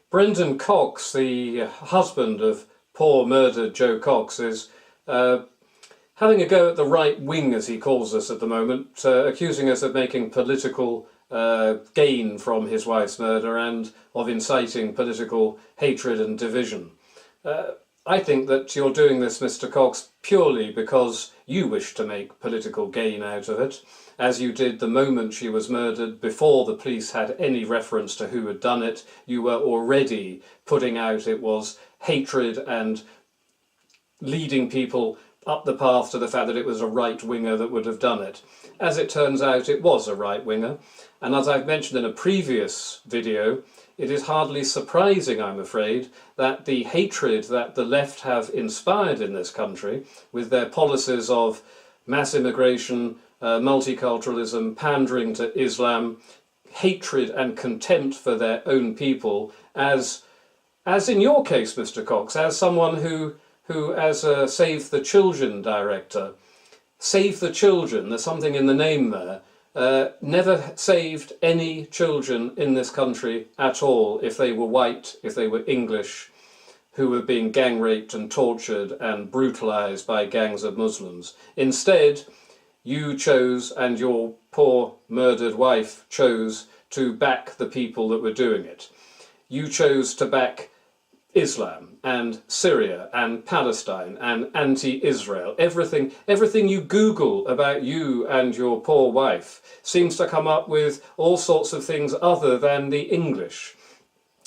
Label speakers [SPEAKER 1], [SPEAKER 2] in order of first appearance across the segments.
[SPEAKER 1] Brendan Cox, the husband of poor murdered Joe Cox, is having a go at the right wing, as he calls us at the moment, accusing us of making political gain from his wife's murder and of inciting political hatred and division. I think that you're doing this, Mr. Cox, purely because you wish to make political gain out of it, as you did the moment she was murdered. Before the police had any reference to who had done it, you were already putting out it was hatred and leading people up the path to the fact that it was a right-winger that would have done it. As it turns out, it was a right-winger, and as I've mentioned in a previous video, it is hardly surprising, I'm afraid, that the hatred that the left have inspired in this country, with their policies of mass immigration, multiculturalism, pandering to Islam, hatred and contempt for their own people, as in your case, Mr. Cox, as someone who as a Save the Children director, Save the Children, there's something in the name there, never saved any children in this country at all, if they were white, if they were English, who were being gang raped and tortured and brutalised by gangs of Muslims. Instead, you chose, and your poor murdered wife chose, to back the people that were doing it. You chose to back Islam and Syria and Palestine and anti-Israel. Everything you Google about you and your poor wife seems to come up with all sorts of things other than the English,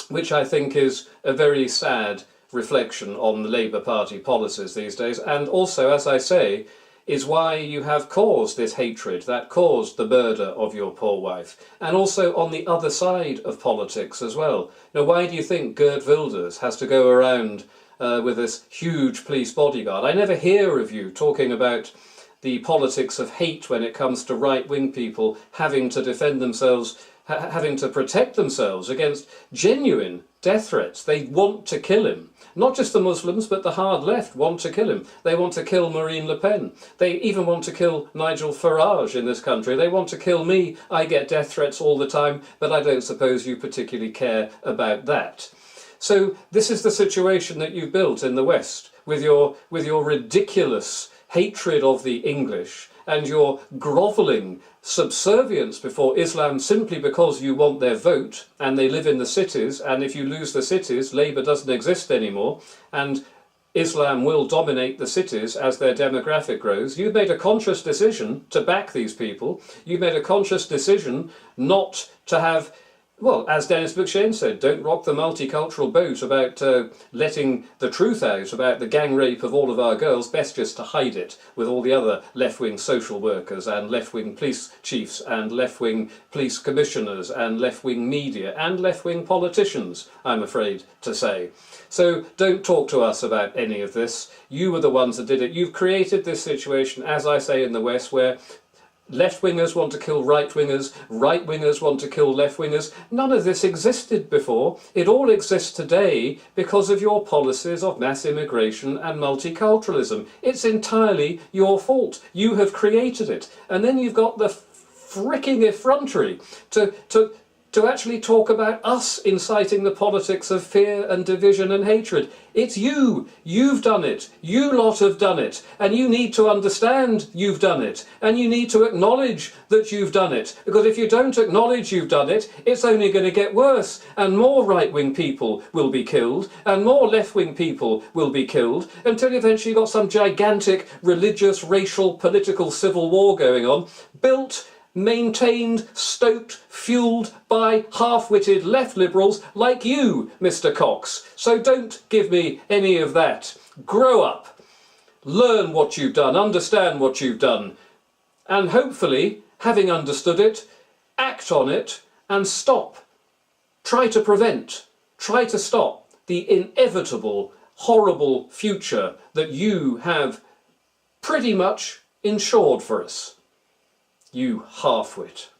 [SPEAKER 1] which I think is a very sad reflection on the Labour Party policies these days, and also, as I say, is why you have caused this hatred that caused the murder of your poor wife, and also on the other side of politics as well. Now, why do you think Geert Wilders has to go around with this huge police bodyguard? I never hear of you talking about the politics of hate when it comes to right-wing people having to defend themselves, having to protect themselves against genuine death threats. They want to kill him. Not just the Muslims, but the hard left want to kill him. They want to kill Marine Le Pen. They even want to kill Nigel Farage in this country. They want to kill me. I get death threats all the time, but I don't suppose you particularly care about that. So this is the situation that you've built in the West, with your ridiculous hatred of the English and your grovelling subservience before Islam simply because you want their vote and they live in the cities, and if you lose the cities, Labour doesn't exist anymore and Islam will dominate the cities as their demographic grows. You've made a conscious decision to back these people. You've made a conscious decision not to have, well, as Dennis McShane said, don't rock the multicultural boat about letting the truth out about the gang rape of all of our girls. Best just to hide it with all the other left-wing social workers and left-wing police chiefs and left-wing police commissioners and left-wing media and left-wing politicians, I'm afraid to say. So don't talk to us about any of this. You were the ones that did it. You've created this situation, as I say, in the West, where left-wingers want to kill right-wingers, right-wingers want to kill left-wingers. None of this existed before. It all exists today because of your policies of mass immigration and multiculturalism. It's entirely your fault. You have created it. And then you've got the fricking effrontery to actually talk about us inciting the politics of fear and division and hatred. It's you. You've done it. You lot have done it. And you need to understand you've done it. And you need to acknowledge that you've done it. Because if you don't acknowledge you've done it, it's only going to get worse. And more right-wing people will be killed. And more left-wing people will be killed. Until eventually you've got some gigantic religious, racial, political civil war going on. Built, maintained, stoked, fuelled by half-witted left liberals like you, Mr. Cox. So don't give me any of that. Grow up. Learn what you've done. Understand what you've done. And hopefully, having understood it, act on it and stop. Try to prevent. Try to stop the inevitable, horrible future that you have pretty much ensured for us. You half-wit.